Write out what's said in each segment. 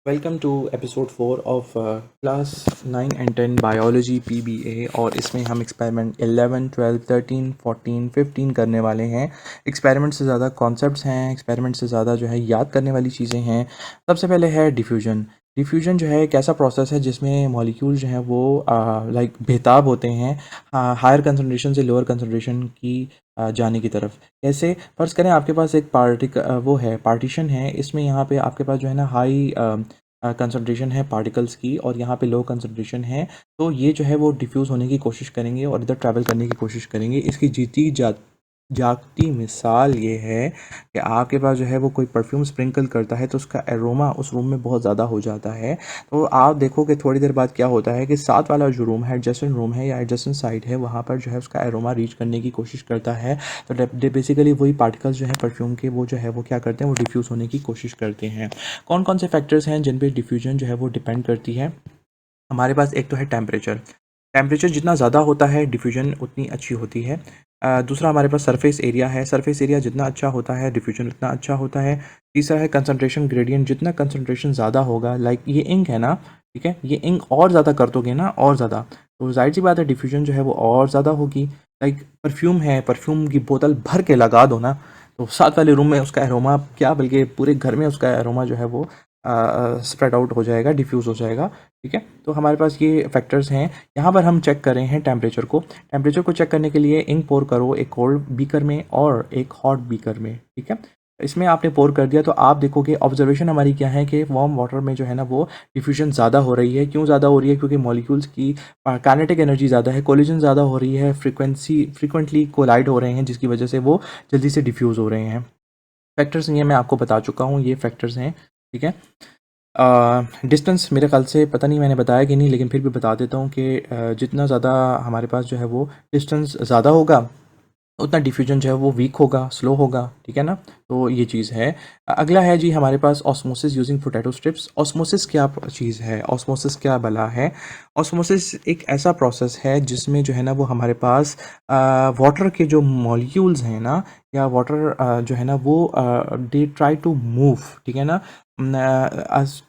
Welcome to episode 4 of class 9 and 10 biology PBA. और इसमें हम एक्सपेरिमेंट 11, 12, 13, 14, 15 करने वाले हैं। एक्सपेरिमेंट से ज़्यादा कॉन्सेप्ट्स हैं, एक्सपेरिमेंट से ज़्यादा जो है याद करने वाली चीज़ें हैं। सबसे पहले है डिफ्यूजन। डिफ्यूजन जो है एक ऐसा प्रोसेस है जिसमें मॉलिक्यूल जो हैं वो लाइक बेताब होते हैं हायर कंसनट्रेशन से लोअर कंसनट्रेशन की जाने की तरफ। कैसे? फ़र्ज़ करें आपके पास एक वो है पार्टीशन है, इसमें यहाँ पे आपके पास जो है ना हाई कंसंट्रेशन है पार्टिकल्स की और यहाँ पे लो कंसंट्रेशन है। तो ये जो है वो डिफ्यूज़ होने की कोशिश करेंगे और इधर ट्रैवल करने की कोशिश करेंगे। इसकी जीती जागती मिसाल ये है कि आपके पास जो है वो कोई परफ्यूम स्प्रिंकल करता है तो उसका एरोमा उस रूम में बहुत ज़्यादा हो जाता है। तो आप देखो कि थोड़ी देर बाद क्या होता है कि साथ वाला जो रूम है, एडजेसेंट रूम है या एडजेसेंट साइड है, वहाँ पर जो है उसका एरोमा रीच करने की कोशिश करता है। तो बेसिकली वही पार्टिकल्स जो है परफ्यूम के वो जो है वो क्या करते हैं, वो डिफ्यूज़ होने की कोशिश करते हैं। कौन कौन से फैक्टर्स हैं जिन पे डिफ्यूजन जो है वो डिपेंड करती है? हमारे पास एक तो है टेम्परेचर। टेम्परेचर जितना ज़्यादा होता है डिफ्यूजन उतनी अच्छी होती है। दूसरा हमारे पास सरफेस एरिया है। सरफेस एरिया जितना अच्छा होता है डिफ्यूजन उतना अच्छा होता है। तीसरा है कंसंट्रेशन ग्रेडियंट। जितना कंसंट्रेशन ज़्यादा होगा, लाइक ये इंक है ना, ठीक है, ये इंक और ज़्यादा कर दोगे ना, और ज़्यादा, तो जाहिर सी बात है डिफ्यूजन जो है वो और ज़्यादा होगी। लाइक परफ्यूम है, परफ्यूम की बोतल भर के लगा दो ना, तो साथ वाले रूम में उसका एरोमा क्या, बल्कि पूरे घर में उसका एरोमा जो है वो स्प्रेड आउट हो जाएगा, डिफ्यूज़ हो जाएगा। ठीक है, तो हमारे पास ये फैक्टर्स हैं। यहाँ पर हम चेक कर रहे हैं टेम्परेचर को। टेम्परेचर को चेक करने के लिए इंक पोर करो एक कोल्ड बीकर में और एक हॉट बीकर में। ठीक है, इसमें आपने पोर कर दिया तो आप देखोगे ऑब्जर्वेशन हमारी क्या है कि वार्म वाटर में जो है ना वो डिफ्यूजन ज़्यादा हो रही है। क्यों ज़्यादा हो रही है? क्योंकि मॉलिक्यूल्स की काइनेटिक एनर्जी ज़्यादा है, कोलिजन ज़्यादा हो रही है, फ्रीक्वेंटली कोलाइड हो रहे हैं, जिसकी वजह से वो जल्दी से डिफ्यूज़ हो रहे हैं। फैक्टर्स ये मैं आपको बता चुका हूँ, ये फैक्टर्स हैं। ठीक है, डिस्टेंस मेरे ख़्याल से पता नहीं मैंने बताया कि नहीं, लेकिन फिर भी बता देता हूँ कि जितना ज़्यादा हमारे पास जो है वो डिस्टेंस ज़्यादा होगा उतना डिफ्यूजन जो है वो वीक होगा, स्लो होगा। ठीक है ना, तो ये चीज़ है। अगला है जी हमारे पास osmosis using potato strips. Osmosis क्या चीज़ है? ऑस्मोसिस क्या भला है? ऑस्मोसिस एक ऐसा प्रोसेस है जिसमें जो है ना वो हमारे पास वाटर के जो मॉलिक्यूल्स हैं ना, या वाटर जो है ना वो दे ट्राई टू मूव, ठीक है ना,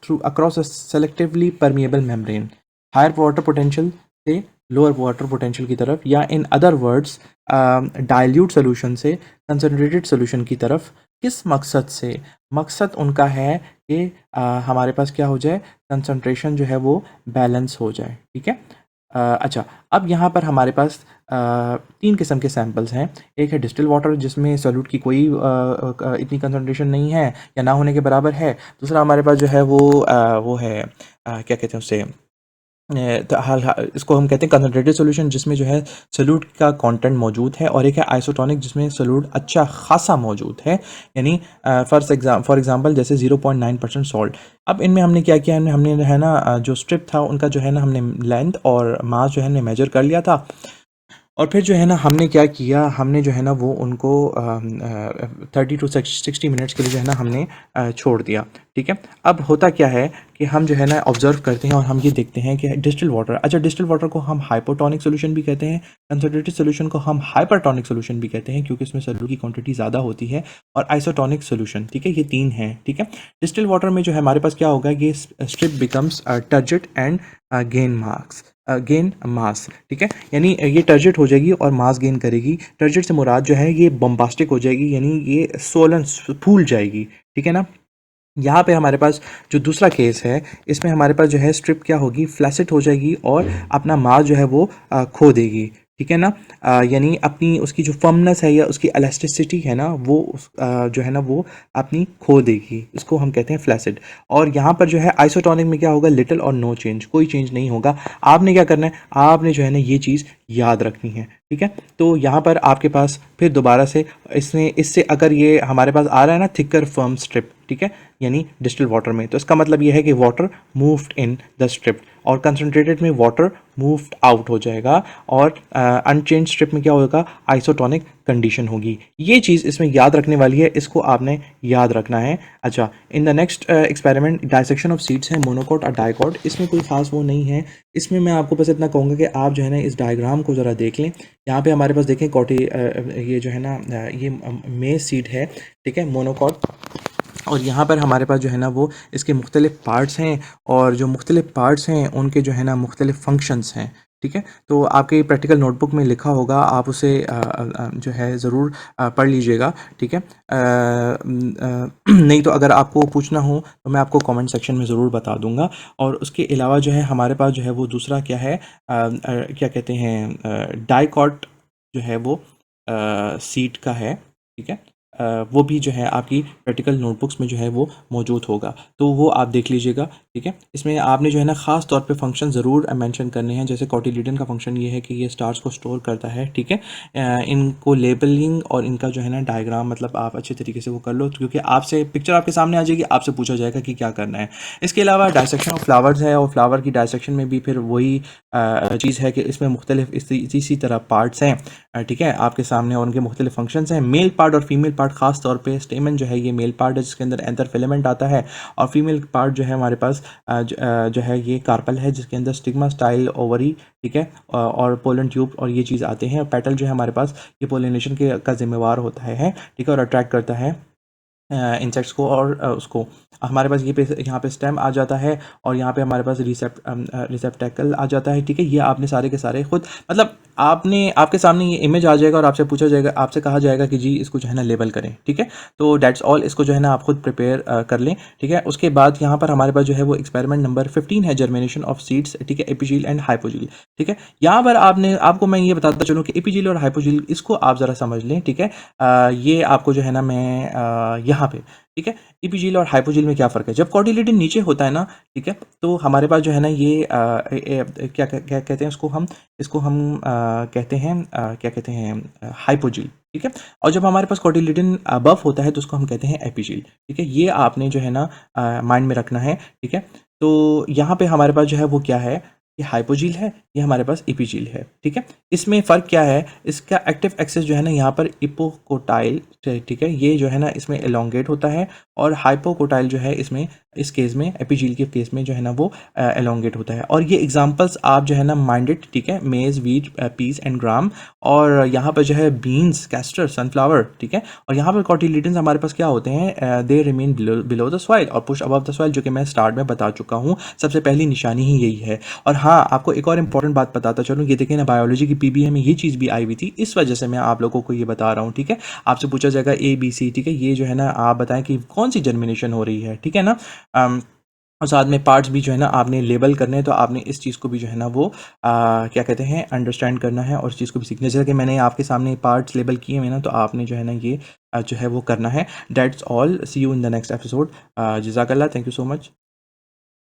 through across a selectively permeable membrane, higher water potential से लोअर वाटर पोटेंशियल की तरफ, या in other words dilute solution से कंसनट्रेटेड सोल्यूशन की तरफ। किस मकसद से? मकसद उनका है कि हमारे पास क्या हो जाए, कंसंट्रेशन जो है वो बैलेंस हो जाए। ठीक है, अच्छा, अब यहाँ पर हमारे पास तीन किस्म के सैम्पल्स हैं। एक है डिस्टिल वाटर जिसमें सोल्यूट की कोई इतनी कंसंट्रेशन नहीं है या ना होने के बराबर है। दूसरा हमारे पास जो है वो है क्या कहते हैं उसे, तो इसको हम कहते हैं कंसनट्रेटेड सॉल्यूशन, जिसमें जो है सॉल्यूट का कंटेंट मौजूद है। और एक है आइसोटोनिक जिसमें सॉल्यूट अच्छा खासा मौजूद है, यानी फॉर एग्जांपल जैसे 0.9% सॉल्ट। अब इनमें हमने क्या किया, हमने जो है ना जो स्ट्रिप था उनका जो है ना हमने लेंथ और मास जो है हमने मेजर कर लिया था। और फिर जो है ना हमने क्या किया, हमने जो है ना वो उनको 30 to 60 मिनट्स के लिए जो है ना हमने छोड़ दिया। ठीक है, अब होता क्या है कि हम जो है ना ऑब्जर्व करते हैं और हम ये देखते हैं कि डिस्टिल वाटर, अच्छा डिस्टिल वाटर को हम हाइपोटोनिक सोल्यूशन भी कहते हैं, कंसंट्रेटेड सोल्यूशन को हम हाइपरटोनिक सोल्यूशन भी कहते हैं क्योंकि इसमें सॉल्यूट की क्वांटिटी ज़्यादा होती है, और आइसोटोनिक सोल्यूशन। ठीक है, ये तीन हैं। ठीक है, डिस्टिल वाटर में जो है हमारे पास क्या होगा, ये strip becomes turgid and gain mass. ठीक है, यानी ये टर्जिट हो जाएगी और मास गेन करेगी। टर्जिट से मुराद जो है ये बम्बास्टिक हो जाएगी, यानी ये सोलन फूल जाएगी। ठीक है ना, यहाँ पे हमारे पास जो दूसरा केस है, इसमें हमारे पास जो है स्ट्रिप क्या होगी, फ्लैसिड हो जाएगी और अपना मास जो है वो खो देगी। ठीक है ना, यानी अपनी उसकी जो फर्मनेस है या उसकी एलास्टिसिटी है ना वो जो है ना वो अपनी खो देगी। इसको हम कहते हैं फ्लैसिड। और यहाँ पर जो है आइसोटोनिक में क्या होगा, लिटिल और नो चेंज, कोई चेंज नहीं होगा। आपने क्या करना है, आपने जो है ना ये चीज़ याद रखनी है। ठीक है, तो यहाँ पर आपके पास फिर दोबारा से इससे अगर ये हमारे पास आ रहा है ना थिकर फर्म स्ट्रिप, ठीक है, यानी डिस्टिल वाटर में, तो इसका मतलब ये है कि water moved in the strip, और कंसंट्रेटेड में वाटर मूव्ड आउट हो जाएगा, और अनचेंज स्ट्रिप में क्या होगा, आइसोटोनिक कंडीशन होगी। ये चीज़ इसमें याद रखने वाली है, इसको आपने याद रखना है। अच्छा, इन the next experiment dissection of seeds है, मोनोकॉट और डाइकॉट। इसमें कोई खास वो नहीं है, इसमें मैं आपको बस इतना कहूँगा कि आप जो है ना इस डायग्राम को ज़रा देख लें। यहाँ पे हमारे पास देखें ये जो है ना ये मेज सीड है, ठीक है, मोनोकॉट। और यहाँ पर हमारे पास जो है ना वो इसके मुख्तलिफ़ पार्ट्स हैं, और जो मुख्तलिफ़ पार्ट्स हैं उनके जो है ना मुख्तलिफ़ फ़ंक्शंस हैं। ठीक है, तो आपके प्रैक्टिकल नोटबुक में लिखा होगा, आप उसे जो है ज़रूर पढ़ लीजिएगा। ठीक है, नहीं तो अगर आपको पूछना हो तो मैं आपको कमेंट सेक्शन में ज़रूर बता दूंगा। और उसके अलावा जो है हमारे पास जो है वो दूसरा क्या है, क्या कहते हैं, डाइकॉट जो है वो सीट का है। ठीक है, वो भी जो है आपकी प्रैक्टिकल नोटबुक्स में जो है वो मौजूद होगा, तो वो आप देख लीजिएगा। ठीक है, इसमें आपने जो है ना ख़ास तौर पे फंक्शन ज़रूर मेंशन करने हैं। जैसे कोटिलिडन का फंक्शन ये है कि ये स्टार्स को स्टोर करता है। ठीक है, इनको लेबलिंग और इनका जो है ना डायग्राम मतलब आप अच्छे तरीके से वो कर लो, क्योंकि आपसे पिक्चर आपके सामने आ जाएगी, आपसे पूछा जाएगा कि क्या करना है। इसके अलावा डायसेक्शन ऑफ फ्लावर्स है, और फ्लावर की डायसेक्शन में भी फिर वही चीज़ है कि इसमें मुख्तलिफ इसी तरह पार्ट्स हैं। ठीक है, आपके सामने, और उनके मुख्तलिफ फंक्शंस हैं। मेल पार्ट और फीमेल पार्ट, खास तौर पे स्टेमन जो है ये मेल पार्ट है, जिसके अंदर एंथर फिलामेंट आता है, और फीमेल पार्ट जो है हमारे पास जो है ये कार्पल है, जिसके अंदर स्टिग्मा स्टाइल ओवरी, ठीक है, और पोलन ट्यूब और ये चीज़ आते हैं। पेटल जो है हमारे पास ये पोलिनेशन के का जिम्मेवार होता है। ठीक है, और अट्रैक्ट करता है इंसेक्ट्स को, और उसको हमारे पास ये पे यहाँ पे स्टेम आ जाता है, और यहाँ पे हमारे पास रिसेप्टेकल आ जाता है। ठीक है, ये आपने सारे के सारे खुद मतलब आपने आपके सामने ये इमेज आ जाएगा, और आपसे पूछा जाएगा, आपसे कहा जाएगा कि जी इसको जो है ना लेबल करें। ठीक है, तो डेट्स ऑल, इसको जो है ना आप खुद प्रिपेयर कर लें। ठीक है, उसके बाद यहाँ पर हमारे पास जो है वो एक्सपेरिमेंट नंबर 15 है, जर्मिनेशन ऑफ सीड्स। ठीक है, एपिजील एंड हाइपोजील। ठीक है, यहाँ पर आपको मैं ये बताता चलूँ कि एपिजील और हाइपोजील, इसको आप ज़रा समझ लें। ठीक है, ये आपको जो है ना मैं यहाँ पे, ठीक है, इपीजील और हाइपोजील में क्या फ़र्क है। जब कोटिलिडन नीचे होता है ना, ठीक है, तो हमारे पास जो है ना ये क्या क्या कहते हैं इसको हम कहते हैं, क्या कहते हैं, हाइपोजील। ठीक है, और जब हमारे पास कोटिलिडन अबव होता है तो उसको हम कहते हैं एपिजील। ठीक है, ये आपने जो है ना माइंड में रखना है। ठीक है, तो यहाँ पे हमारे पास जो है वो क्या है, ये हाइपोजील है, ये हमारे पास इपीजील है। ठीक है, इसमें फ़र्क क्या है, इसका एक्टिव एक्सेस जो है ना यहाँ पर इपोकोटाइल, ठीक है, ये जो है ना इसमें एलोंगेट होता है, और हाइपोकोटाइल जो है इसमें, इस केस में एपिजील के केस में जो है ना वो एलोंगेट होता है। और ये एग्जांपल्स आप जो है ना माइंडेड, ठीक है, मेज, वीट, पीस एंड ग्राम, और यहाँ पर जो है बीन्स, कैस्टर, सनफ्लावर। ठीक है, और यहाँ पर कोटिलिडन्स हमारे पास क्या होते हैं, they remain below the soil और पुश अबव द सॉइल, जो कि मैं स्टार्ट में बता चुका हूँ। सबसे पहली निशानी ही यही है। और हाँ, आपको एक और इंपॉर्टेंट बात बताता चलूँ, ये देखें ना, बायोलॉजी की पीबीए में ये चीज़ भी आई हुई थी, इस वजह से मैं आप लोगों को ये बता रहा हूँ। ठीक है, आपसे पूछा जाएगा ABC, ठीक है, ये जो है ना आप बताएं कि कौन सी जर्मिनेशन हो रही है। ठीक है ना, और साथ में पार्ट्स भी जो है ना आपने लेबल करने हैं, तो आपने इस चीज़ को भी जो है ना वो क्या कहते हैं, अंडरस्टैंड करना है, और इस चीज़ को भी सीखना है। जैसे कि मैंने आपके सामने पार्ट्स लेबल किए हुए ना, तो आपने जो है ना ये जो है वो करना है। That's all, see you in the next episode. जज़ाकल्लाह, थैंक यू सो मच।